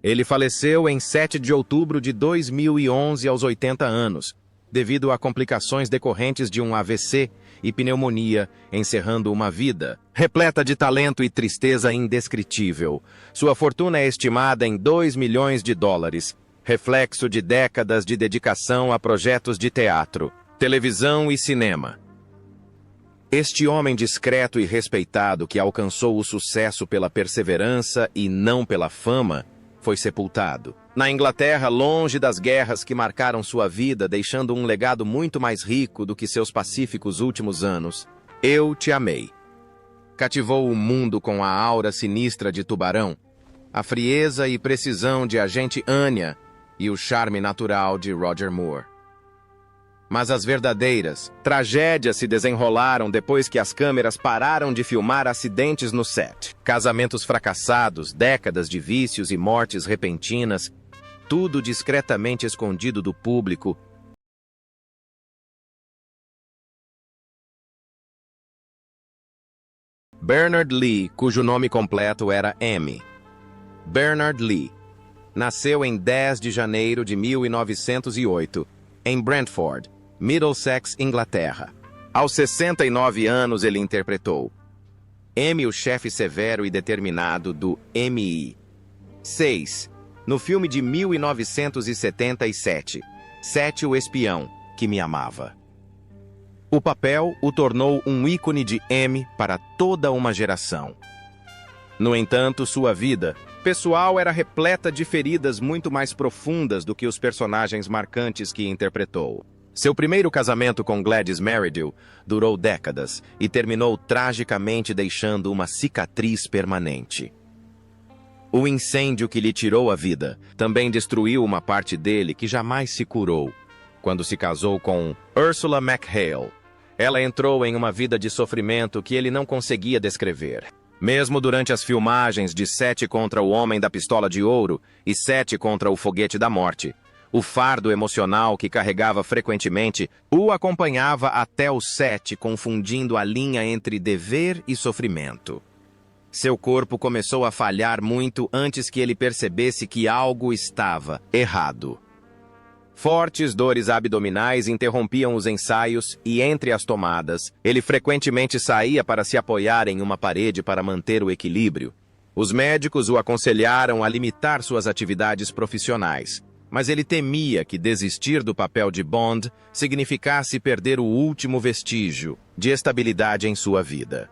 Ele faleceu em 7 de outubro de 2011 aos 80 anos, devido a complicações decorrentes de um AVC e pneumonia, encerrando uma vida repleta de talento e tristeza indescritível. Sua fortuna é estimada em 2 milhões de dólares, reflexo de décadas de dedicação a projetos de teatro, televisão e cinema. Este homem discreto e respeitado que alcançou o sucesso pela perseverança e não pela fama, foi sepultado na Inglaterra, longe das guerras que marcaram sua vida, deixando um legado muito mais rico do que seus pacíficos últimos anos. Eu Te Amei. Cativou o mundo com a aura sinistra de Tubarão, a frieza e precisão de Agente Anya e o charme natural de Roger Moore. Mas as verdadeiras tragédias se desenrolaram depois que as câmeras pararam de filmar acidentes no set. Casamentos fracassados, décadas de vícios e mortes repentinas, tudo discretamente escondido do público. Bernard Lee, cujo nome completo era Emmy. Bernard Lee nasceu em 10 de janeiro de 1908, em Brentford, Middlesex, Inglaterra. Aos 69 anos ele interpretou Emmy, o chefe severo e determinado do MI6, no filme de 1977, Sete, o espião que me amava. O papel o tornou um ícone de Emmy para toda uma geração. No entanto, sua vida pessoal era repleta de feridas muito mais profundas do que os personagens marcantes que interpretou. Seu primeiro casamento com Gladys Meredith durou décadas e terminou tragicamente deixando uma cicatriz permanente. O incêndio que lhe tirou a vida também destruiu uma parte dele que jamais se curou. Quando se casou com Ursula McHale, ela entrou em uma vida de sofrimento que ele não conseguia descrever. Mesmo durante as filmagens de 7 contra o Homem da Pistola de Ouro e 7 contra o Foguete da Morte, o fardo emocional que carregava frequentemente o acompanhava até o set, confundindo a linha entre dever e sofrimento. Seu corpo começou a falhar muito antes que ele percebesse que algo estava errado. Fortes dores abdominais interrompiam os ensaios e, entre as tomadas, ele frequentemente saía para se apoiar em uma parede para manter o equilíbrio. Os médicos o aconselharam a limitar suas atividades profissionais, mas ele temia que desistir do papel de Bond significasse perder o último vestígio de estabilidade em sua vida.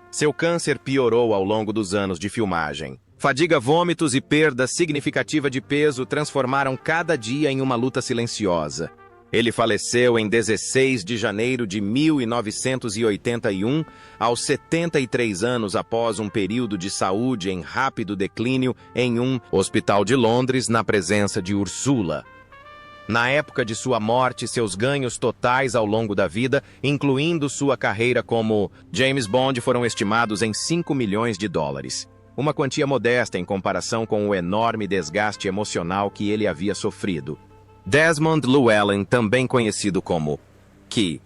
Seu câncer piorou ao longo dos anos de filmagem. Fadiga, vômitos e perda significativa de peso transformaram cada dia em uma luta silenciosa. Ele faleceu em 16 de janeiro de 1981, aos 73 anos após um período de saúde em rápido declínio em um hospital de Londres, na presença de Ursula. Na época de sua morte, seus ganhos totais ao longo da vida, incluindo sua carreira como James Bond, foram estimados em 5 milhões de dólares. Uma quantia modesta em comparação com o enorme desgaste emocional que ele havia sofrido. Desmond Llewellyn, também conhecido como Key.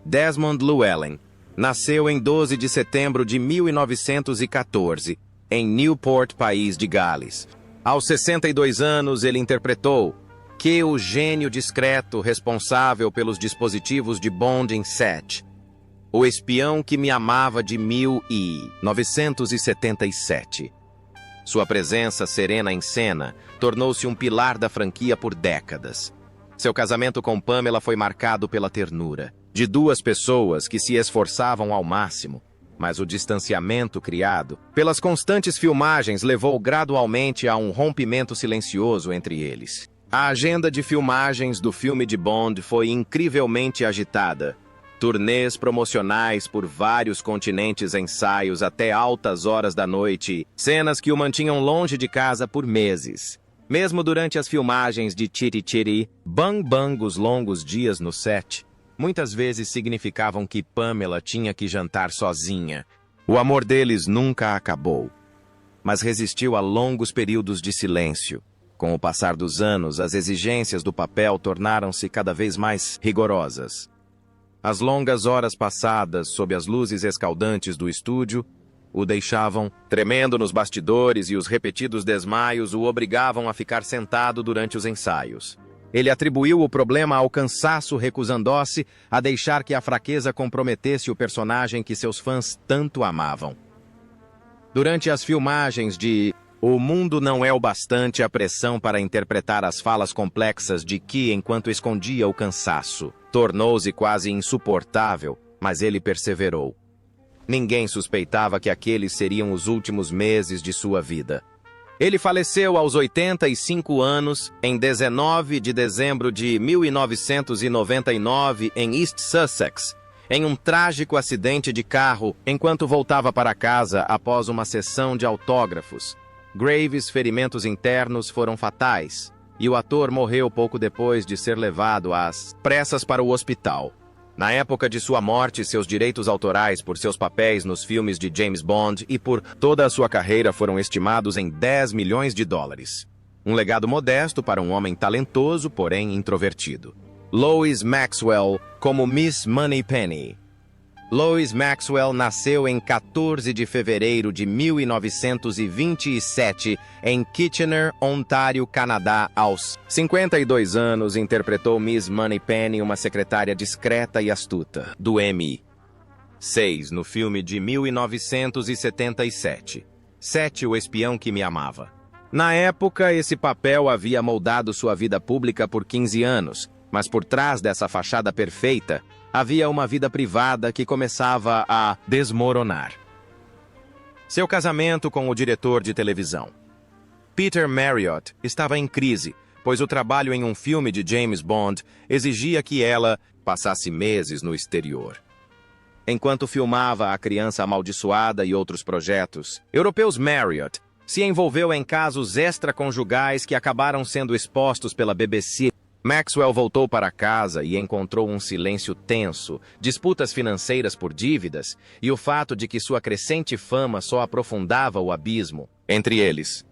Desmond Llewellyn nasceu em 12 de setembro de 1914, em Newport, País de Gales. Aos 62 anos, ele interpretou Key, o gênio discreto responsável pelos dispositivos de Bond em set, o espião que me amava de 1977. Sua presença serena em cena tornou-se um pilar da franquia por décadas. Seu casamento com Pamela foi marcado pela ternura de duas pessoas que se esforçavam ao máximo, mas o distanciamento criado pelas constantes filmagens levou gradualmente a um rompimento silencioso entre eles. A agenda de filmagens do filme de Bond foi incrivelmente agitada. Turnês promocionais por vários continentes, ensaios até altas horas da noite, cenas que o mantinham longe de casa por meses. Mesmo durante as filmagens de Chitty Chitty Bang Bang, os longos dias no set muitas vezes significavam que Pamela tinha que jantar sozinha. O amor deles nunca acabou, mas resistiu a longos períodos de silêncio. Com o passar dos anos, as exigências do papel tornaram-se cada vez mais rigorosas. As longas horas passadas sob as luzes escaldantes do estúdio o deixavam tremendo nos bastidores e os repetidos desmaios o obrigavam a ficar sentado durante os ensaios. Ele atribuiu o problema ao cansaço, recusando-se a deixar que a fraqueza comprometesse o personagem que seus fãs tanto amavam. Durante as filmagens de O Mundo Não É o Bastante, a pressão para interpretar as falas complexas de Key enquanto escondia o cansaço tornou-se quase insuportável, mas ele perseverou. Ninguém suspeitava que aqueles seriam os últimos meses de sua vida. Ele faleceu aos 85 anos, em 19 de dezembro de 1999, em East Sussex, em um trágico acidente de carro, enquanto voltava para casa após uma sessão de autógrafos. Graves ferimentos internos foram fatais, e o ator morreu pouco depois de ser levado às pressas para o hospital. Na época de sua morte, seus direitos autorais por seus papéis nos filmes de James Bond e por toda a sua carreira foram estimados em 10 milhões de dólares. Um legado modesto para um homem talentoso, porém introvertido. Lois Maxwell como Miss Moneypenny. Lois Maxwell nasceu em 14 de fevereiro de 1927 em Kitchener, Ontário, Canadá. Aos 52 anos, interpretou Miss Moneypenny, uma secretária discreta e astuta, do MI6, no filme de 1977, Sete, o Espião que Me Amava. Na época, esse papel havia moldado sua vida pública por 15 anos, mas por trás dessa fachada perfeita, havia uma vida privada que começava a desmoronar. Seu casamento com o diretor de televisão, Peter Marriott, estava em crise, pois o trabalho em um filme de James Bond exigia que ela passasse meses no exterior. Enquanto filmava A Criança Amaldiçoada e outros projetos europeus, Marriott se envolveu em casos extraconjugais que acabaram sendo expostos pela BBC. Maxwell voltou para casa e encontrou um silêncio tenso, disputas financeiras por dívidas e o fato de que sua crescente fama só aprofundava o abismo entre eles.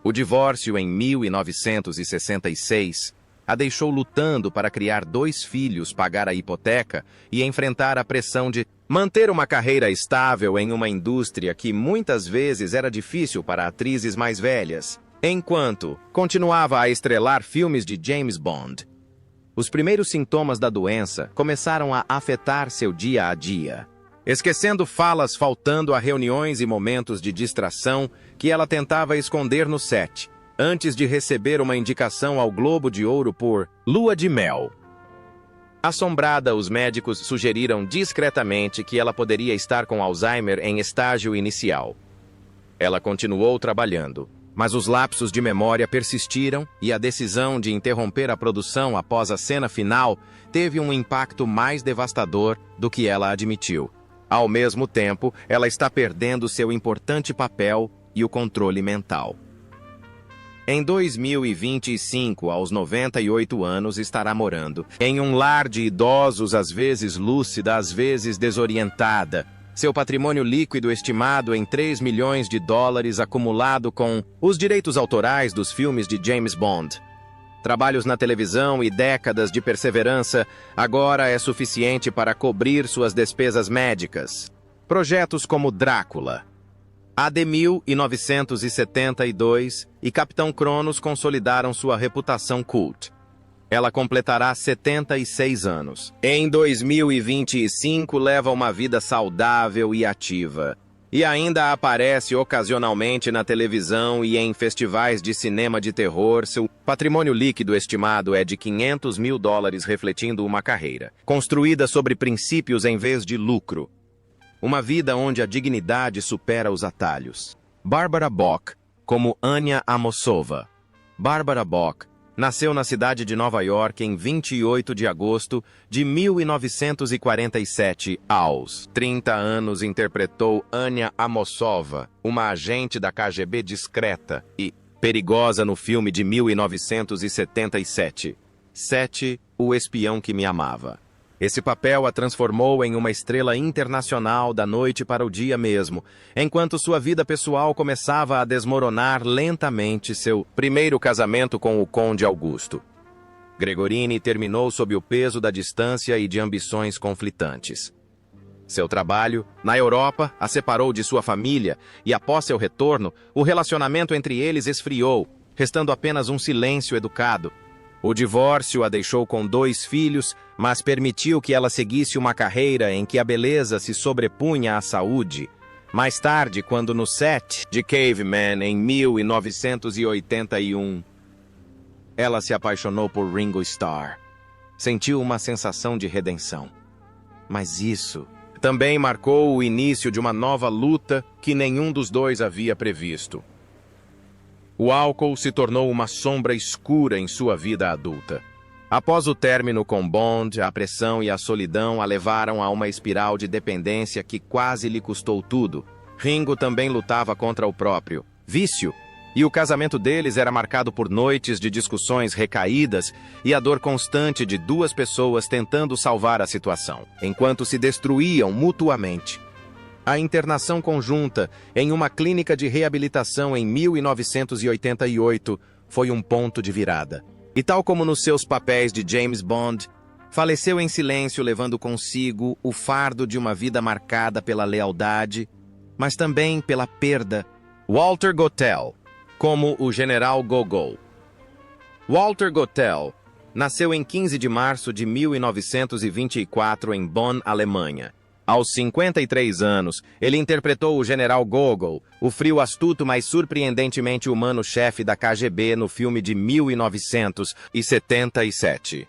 O divórcio em 1966 a deixou lutando para criar 2 filhos, pagar a hipoteca e enfrentar a pressão de manter uma carreira estável em uma indústria que muitas vezes era difícil para atrizes mais velhas. Enquanto continuava a estrelar filmes de James Bond, os primeiros sintomas da doença começaram a afetar seu dia a dia. Esquecendo falas, faltando a reuniões e momentos de distração que ela tentava esconder no set, antes de receber uma indicação ao Globo de Ouro por Lua de Mel. Assombrada, os médicos sugeriram discretamente que ela poderia estar com Alzheimer em estágio inicial. Ela continuou trabalhando, mas os lapsos de memória persistiram e a decisão de interromper a produção após a cena final teve um impacto mais devastador do que ela admitiu. Ao mesmo tempo, ela está perdendo seu importante papel e o controle mental. Em 2025, aos 98 anos, estará morando em um lar de idosos, às vezes lúcida, às vezes desorientada. Seu patrimônio líquido estimado em 3 milhões de dólares acumulado com os direitos autorais dos filmes de James Bond. Trabalhos na televisão e décadas de perseverança agora é suficiente para cobrir suas despesas médicas. Projetos como Drácula, AD 1972 e Capitão Cronos consolidaram sua reputação cult. Ela completará 76 anos. Em 2025, leva uma vida saudável e ativa. E ainda aparece ocasionalmente na televisão e em festivais de cinema de terror. Seu patrimônio líquido estimado é de 500 mil dólares, refletindo uma carreira construída sobre princípios em vez de lucro. Uma vida onde a dignidade supera os atalhos. Barbara Bock, como Anya Amosova. Barbara Bock nasceu na cidade de Nova York em 28 de agosto de 1947. Aos 30 anos, interpretou Anya Amosova, uma agente da KGB discreta e perigosa no filme de 1977, Sete, o Espião que Me Amava. Esse papel a transformou em uma estrela internacional da noite para o dia mesmo, enquanto sua vida pessoal começava a desmoronar lentamente. Seu primeiro casamento com o Conde Augusto Gregorini terminou sob o peso da distância e de ambições conflitantes. Seu trabalho, na Europa, a separou de sua família e, após seu retorno, o relacionamento entre eles esfriou, restando apenas um silêncio educado. O divórcio a deixou com 2 filhos, mas permitiu que ela seguisse uma carreira em que a beleza se sobrepunha à saúde. Mais tarde, quando no set de Caveman, em 1981, ela se apaixonou por Ringo Starr. Sentiu uma sensação de redenção. Mas isso também marcou o início de uma nova luta que nenhum dos dois havia previsto. O álcool se tornou uma sombra escura em sua vida adulta. Após o término com Bond, a pressão e a solidão a levaram a uma espiral de dependência que quase lhe custou tudo. Ringo também lutava contra o próprio vício, e o casamento deles era marcado por noites de discussões recaídas e a dor constante de 2 pessoas tentando salvar a situação, enquanto se destruíam mutuamente. A internação conjunta em uma clínica de reabilitação em 1988 foi um ponto de virada. E tal como nos seus papéis de James Bond, faleceu em silêncio, levando consigo o fardo de uma vida marcada pela lealdade, mas também pela perda. Walter Gotell, como o General Gogol. Walter Gotell nasceu em 15 de março de 1924 em Bonn, Alemanha. Aos 53 anos, ele interpretou o General Gogol, o frio, astuto, mas surpreendentemente humano chefe da KGB no filme de 1977.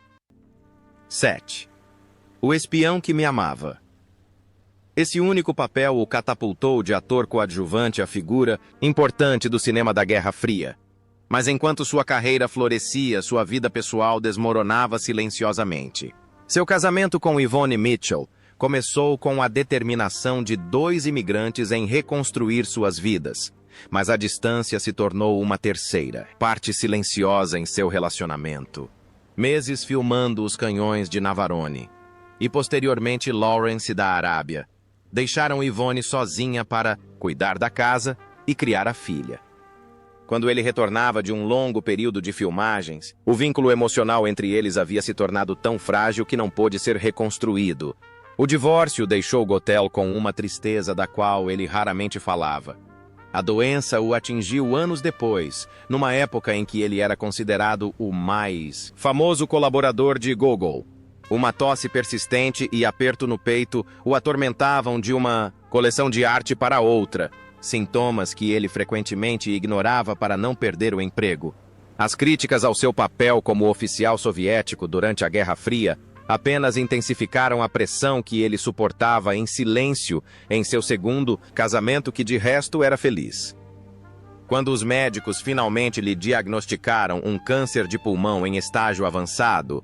7. O espião que me amava. Esse único papel o catapultou de ator coadjuvante à figura importante do cinema da Guerra Fria. Mas enquanto sua carreira florescia, sua vida pessoal desmoronava silenciosamente. Seu casamento com Yvonne Mitchell começou com a determinação de 2 imigrantes em reconstruir suas vidas. Mas a distância se tornou uma terceira, parte silenciosa em seu relacionamento. Meses filmando os canhões de Navarone e posteriormente Lawrence da Arábia deixaram Yvonne sozinha para cuidar da casa e criar a filha. Quando ele retornava de um longo período de filmagens, o vínculo emocional entre eles havia se tornado tão frágil que não pôde ser reconstruído. O divórcio deixou Gotell com uma tristeza da qual ele raramente falava. A doença o atingiu anos depois, numa época em que ele era considerado o mais famoso colaborador de Gogol. Uma tosse persistente e aperto no peito o atormentavam de uma coleção de arte para outra, sintomas que ele frequentemente ignorava para não perder o emprego. As críticas ao seu papel como oficial soviético durante a Guerra Fria apenas intensificaram a pressão que ele suportava em silêncio em seu segundo casamento, que de resto era feliz. Quando os médicos finalmente lhe diagnosticaram um câncer de pulmão em estágio avançado,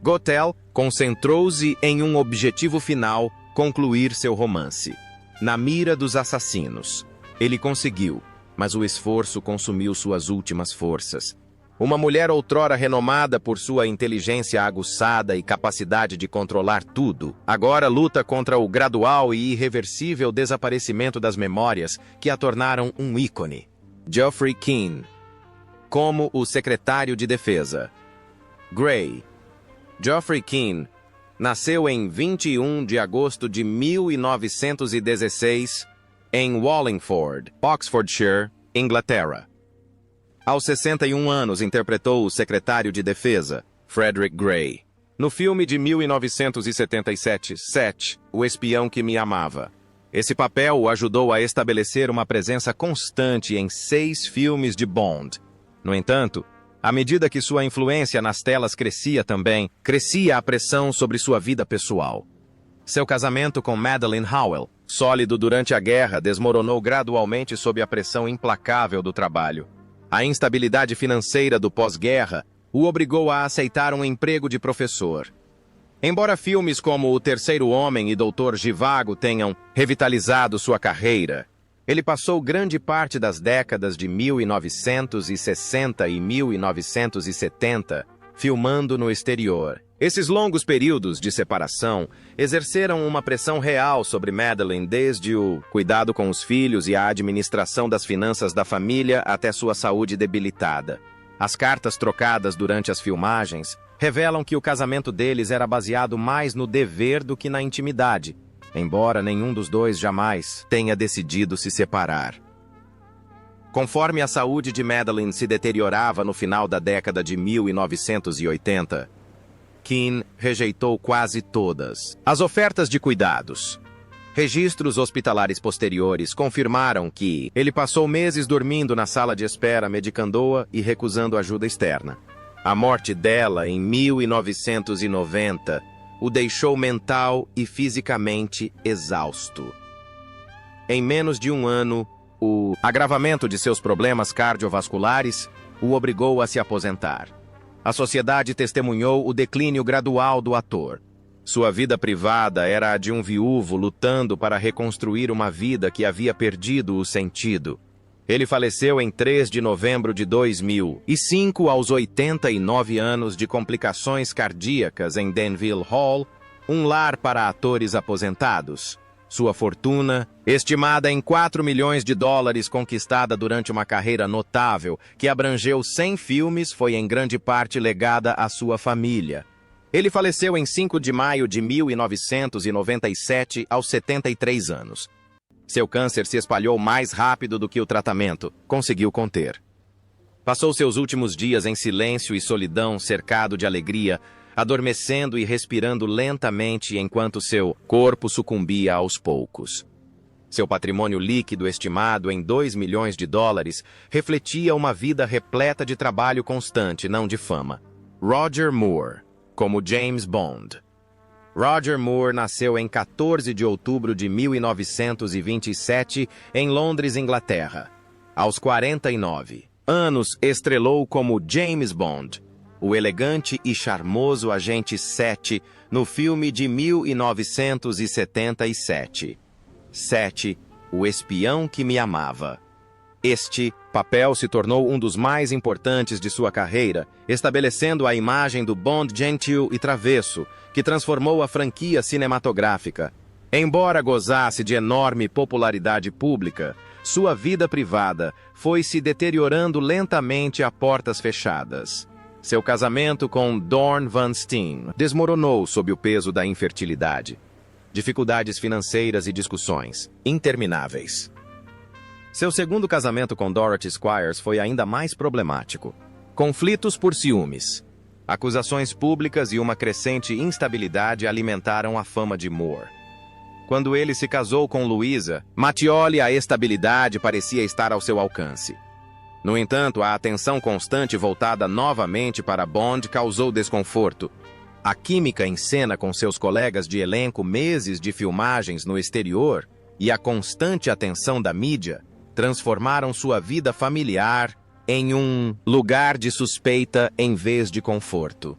Gotell concentrou-se em um objetivo final: concluir seu romance. Na mira dos assassinos. Ele conseguiu, mas o esforço consumiu suas últimas forças. Uma mulher outrora renomada por sua inteligência aguçada e capacidade de controlar tudo, agora luta contra o gradual e irreversível desaparecimento das memórias que a tornaram um ícone. Geoffrey Keane, como o secretário de defesa. Grey. Geoffrey Keane nasceu em 21 de agosto de 1916 em Wallingford, Oxfordshire, Inglaterra. Aos 61 anos, interpretou o secretário de defesa, Frederick Grey, no filme de 1977, Set, O Espião que Me Amava. Esse papel o ajudou a estabelecer uma presença constante em 6 filmes de Bond. No entanto, à medida que sua influência nas telas crescia também, crescia a pressão sobre sua vida pessoal. Seu casamento com Madeleine Howell, sólido durante a guerra, desmoronou gradualmente sob a pressão implacável do trabalho. A instabilidade financeira do pós-guerra o obrigou a aceitar um emprego de professor. Embora filmes como O Terceiro Homem e Doutor Zhivago tenham revitalizado sua carreira, ele passou grande parte das décadas de 1960 e 1970 filmando no exterior. Esses longos períodos de separação exerceram uma pressão real sobre Madeleine, desde o cuidado com os filhos e a administração das finanças da família até sua saúde debilitada. As cartas trocadas durante as filmagens revelam que o casamento deles era baseado mais no dever do que na intimidade. embora nenhum dos dois jamais tenha decidido se separar. Conforme a saúde de Madeleine se deteriorava no final da década de 1980, Keane rejeitou quase todas as ofertas de cuidados. Registros hospitalares posteriores confirmaram que ele passou meses dormindo na sala de espera, medicando-a e recusando ajuda externa. A morte dela, em 1990, o deixou mental e fisicamente exausto. Em menos de um ano, o agravamento de seus problemas cardiovasculares o obrigou a se aposentar. A sociedade testemunhou o declínio gradual do ator. Sua vida privada era a de um viúvo lutando para reconstruir uma vida que havia perdido o sentido. Ele faleceu em 3 de novembro de 2005, aos 89 anos, de complicações cardíacas em Danville Hall, um lar para atores aposentados. Sua fortuna, estimada em $4 milhões, conquistada durante uma carreira notável que abrangeu 100 filmes, foi em grande parte legada à sua família. Ele faleceu em 5 de maio de 1997, aos 73 anos. Seu câncer se espalhou mais rápido do que o tratamento conseguiu conter. Passou seus últimos dias em silêncio e solidão, cercado de alegria, adormecendo e respirando lentamente enquanto seu corpo sucumbia aos poucos. Seu patrimônio líquido, estimado em $2 milhões, refletia uma vida repleta de trabalho constante, não de fama. Roger Moore, como James Bond. Roger Moore nasceu em 14 de outubro de 1927 em Londres, Inglaterra. Aos 49 anos, estrelou como James Bond, o elegante e charmoso agente 7, no filme de 1977. 7. O Espião que Me Amava. Este papel se tornou um dos mais importantes de sua carreira, estabelecendo a imagem do Bond gentil e travesso, que transformou a franquia cinematográfica. Embora gozasse de enorme popularidade pública, sua vida privada foi se deteriorando lentamente a portas fechadas. Seu casamento com Dorn Van Steen desmoronou sob o peso da infertilidade. Dificuldades financeiras e discussões intermináveis. Seu segundo casamento com Dorothy Squires foi ainda mais problemático. Conflitos por ciúmes, acusações públicas e uma crescente instabilidade alimentaram a fama de Moore. Quando ele se casou com Louisa Mattioli, a estabilidade parecia estar ao seu alcance. No entanto, a atenção constante voltada novamente para Bond causou desconforto. A química em cena com seus colegas de elenco, meses de filmagens no exterior e a constante atenção da mídia transformaram sua vida familiar em um lugar de suspeita em vez de conforto.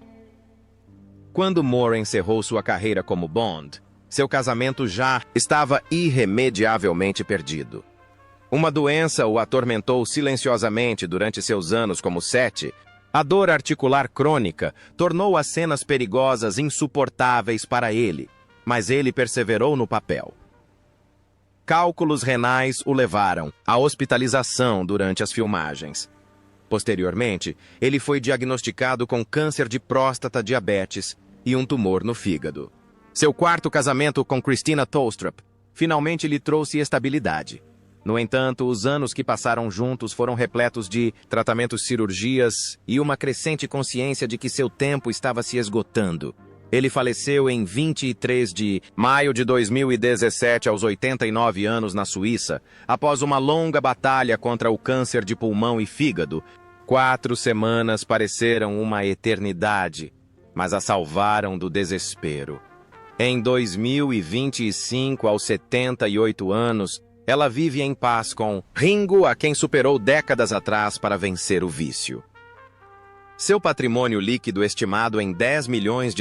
Quando Moore encerrou sua carreira como Bond, seu casamento já estava irremediavelmente perdido. Uma doença o atormentou silenciosamente durante seus anos como 7. A dor articular crônica tornou as cenas perigosas insuportáveis para ele, mas ele perseverou no papel. Cálculos renais o levaram à hospitalização durante as filmagens. Posteriormente, ele foi diagnosticado com câncer de próstata, diabetes e um tumor no fígado. Seu quarto casamento com Christina Tolstrup finalmente lhe trouxe estabilidade. No entanto, os anos que passaram juntos foram repletos de tratamentos, cirurgias e uma crescente consciência de que seu tempo estava se esgotando. Ele faleceu em 23 de maio de 2017, aos 89 anos, na Suíça, após uma longa batalha contra o câncer de pulmão e fígado. 4 semanas pareceram uma eternidade, mas a salvaram do desespero. Em 2025, aos 78 anos, ela vive em paz com Ringo, a quem superou décadas atrás para vencer o vício. Seu patrimônio líquido, estimado em $10 milhões,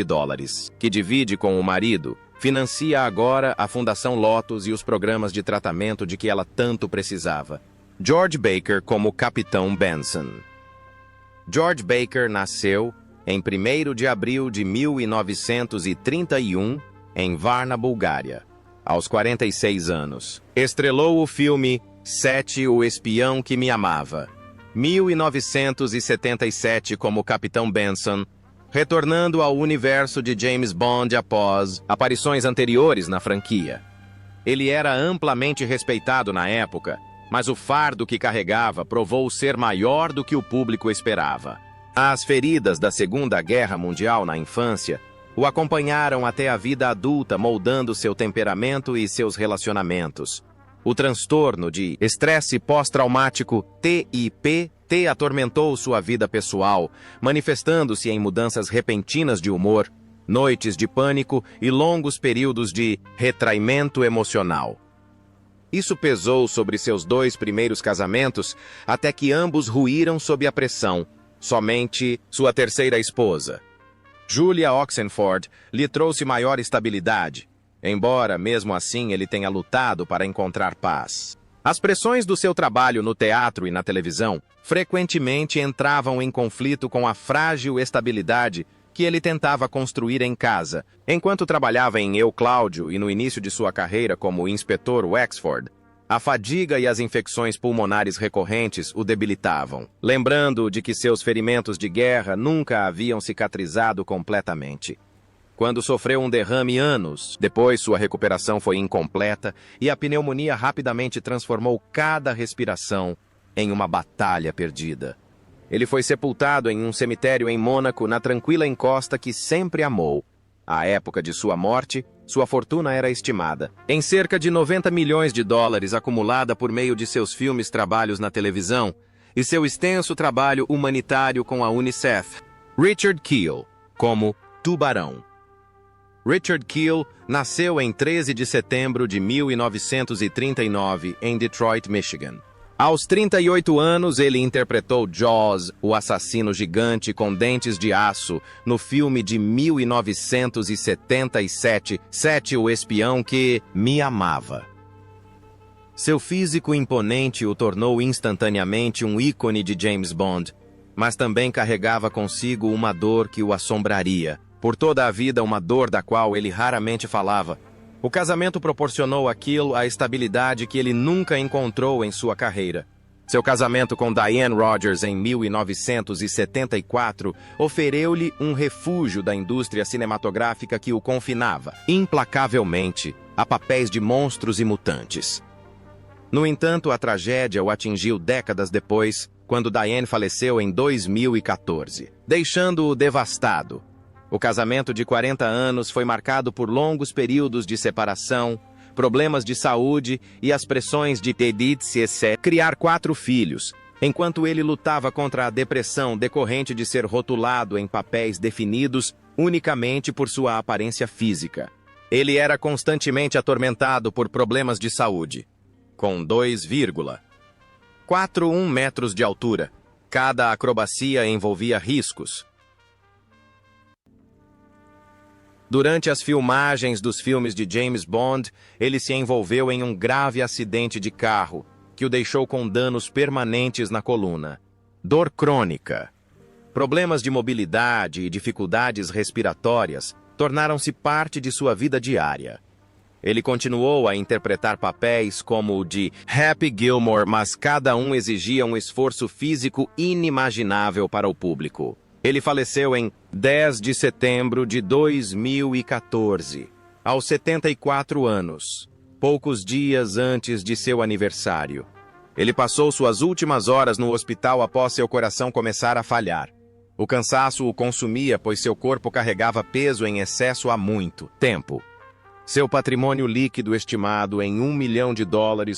que divide com o marido, financia agora a Fundação Lotus e os programas de tratamento de que ela tanto precisava. George Baker como Capitão Benson. George Baker nasceu em 1º de abril de 1931, em Varna, Bulgária. Aos 46 anos, estrelou o filme 7, O Espião que Me Amava. 1977 como Capitão Benson, retornando ao universo de James Bond após aparições anteriores na franquia. Ele era amplamente respeitado na época, mas o fardo que carregava provou ser maior do que o público esperava. As feridas da Segunda Guerra Mundial na infância o acompanharam até a vida adulta, moldando seu temperamento e seus relacionamentos. O transtorno de estresse pós-traumático, TIP, atormentou sua vida pessoal, manifestando-se em mudanças repentinas de humor, noites de pânico e longos períodos de retraimento emocional. Isso pesou sobre seus 2 primeiros casamentos, até que ambos ruíram sob a pressão. Somente sua terceira esposa, Julia Oxenford, lhe trouxe maior estabilidade, embora, mesmo assim, ele tenha lutado para encontrar paz. As pressões do seu trabalho no teatro e na televisão frequentemente entravam em conflito com a frágil estabilidade que ele tentava construir em casa. Enquanto trabalhava em Eu, Cláudio e no início de sua carreira como inspetor Wexford, a fadiga e as infecções pulmonares recorrentes o debilitavam, lembrando de que seus ferimentos de guerra nunca haviam cicatrizado completamente. Quando sofreu um derrame anos depois, sua recuperação foi incompleta e a pneumonia rapidamente transformou cada respiração em uma batalha perdida. Ele foi sepultado em um cemitério em Mônaco, na tranquila encosta que sempre amou. À época de sua morte, sua fortuna era estimada em cerca de 90 milhões de dólares, acumulada por meio de seus filmes, trabalhos na televisão e seu extenso trabalho humanitário com a Unicef. Richard Kiel, como Tubarão. Richard Kiel nasceu em 13 de setembro de 1939 em Detroit, Michigan. Aos 38 anos, ele interpretou Jaws, o assassino gigante com dentes de aço, no filme de 1977, O Espião que Me Amava. Seu físico imponente o tornou instantaneamente um ícone de James Bond, mas também carregava consigo uma dor que o assombraria. Por toda a vida, uma dor da qual ele raramente falava. O casamento proporcionou àquilo a estabilidade que ele nunca encontrou em sua carreira. Seu casamento com Diane Rogers em 1974 ofereceu-lhe um refúgio da indústria cinematográfica que o confinava, implacavelmente, a papéis de monstros e mutantes. No entanto, a tragédia o atingiu décadas depois, quando Diane faleceu em 2014, deixando-o devastado. O casamento de 40 anos foi marcado por longos períodos de separação, problemas de saúde e as pressões de criar 4 filhos, enquanto ele lutava contra a depressão decorrente de ser rotulado em papéis definidos unicamente por sua aparência física. Ele era constantemente atormentado por problemas de saúde. Com 2,41 metros de altura, cada acrobacia envolvia riscos. Durante as filmagens dos filmes de James Bond, ele se envolveu em um grave acidente de carro, que o deixou com danos permanentes na coluna. Dor crônica, problemas de mobilidade e dificuldades respiratórias tornaram-se parte de sua vida diária. Ele continuou a interpretar papéis como o de Happy Gilmore, mas cada um exigia um esforço físico inimaginável para o público. Ele faleceu em 10 de setembro de 2014, aos 74 anos, poucos dias antes de seu aniversário. Ele passou suas últimas horas no hospital após seu coração começar a falhar. O cansaço o consumia, pois seu corpo carregava peso em excesso há muito tempo. Seu patrimônio líquido, estimado em $1 milhão,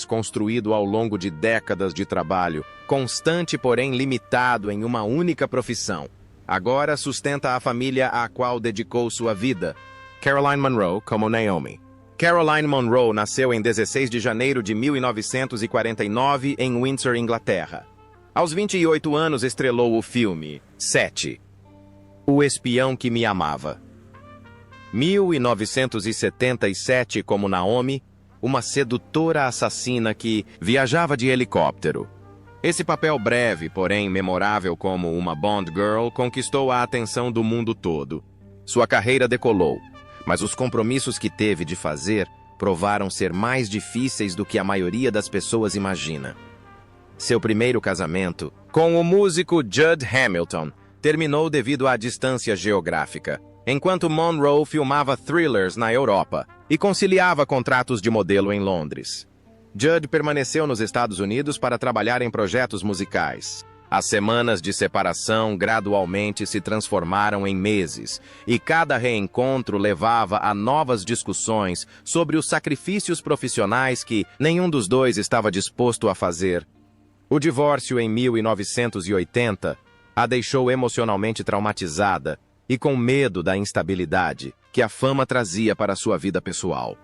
construído ao longo de décadas de trabalho, constante porém limitado em uma única profissão, agora sustenta a família à qual dedicou sua vida. Caroline Munro, como Naomi. Caroline Munro nasceu em 16 de janeiro de 1949 em Windsor, Inglaterra. Aos 28 anos estrelou o filme 7, O Espião que Me Amava. 1977 como Naomi, uma sedutora assassina que viajava de helicóptero. Esse papel breve, porém memorável como uma Bond Girl, conquistou a atenção do mundo todo. Sua carreira decolou, mas os compromissos que teve de fazer provaram ser mais difíceis do que a maioria das pessoas imagina. Seu primeiro casamento, com o músico Judd Hamilton, terminou devido à distância geográfica, enquanto Monroe filmava thrillers na Europa e conciliava contratos de modelo em Londres. Judd permaneceu nos Estados Unidos para trabalhar em projetos musicais. As semanas de separação gradualmente se transformaram em meses, e cada reencontro levava a novas discussões sobre os sacrifícios profissionais que nenhum dos dois estava disposto a fazer. O divórcio em 1980 a deixou emocionalmente traumatizada e com medo da instabilidade que a fama trazia para sua vida pessoal.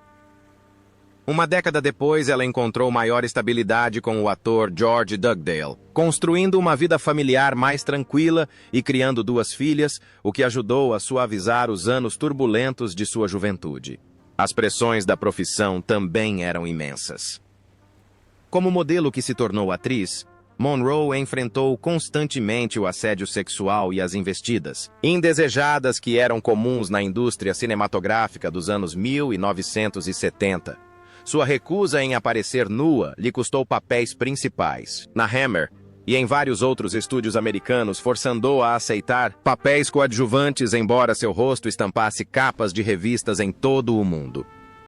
Uma década depois, ela encontrou maior estabilidade com o ator George Dugdale, construindo uma vida familiar mais tranquila e criando 2 filhas, o que ajudou a suavizar os anos turbulentos de sua juventude. As pressões da profissão também eram imensas. Como modelo que se tornou atriz, Monroe enfrentou constantemente o assédio sexual e as investidas, indesejadas que eram comuns na indústria cinematográfica dos anos 1970. Sua recusa em aparecer nua lhe custou papéis principais na Hammer e em vários outros estúdios americanos, forçando-a a aceitar papéis coadjuvantes, embora seu rosto estampasse capas de revistas em todo o mundo.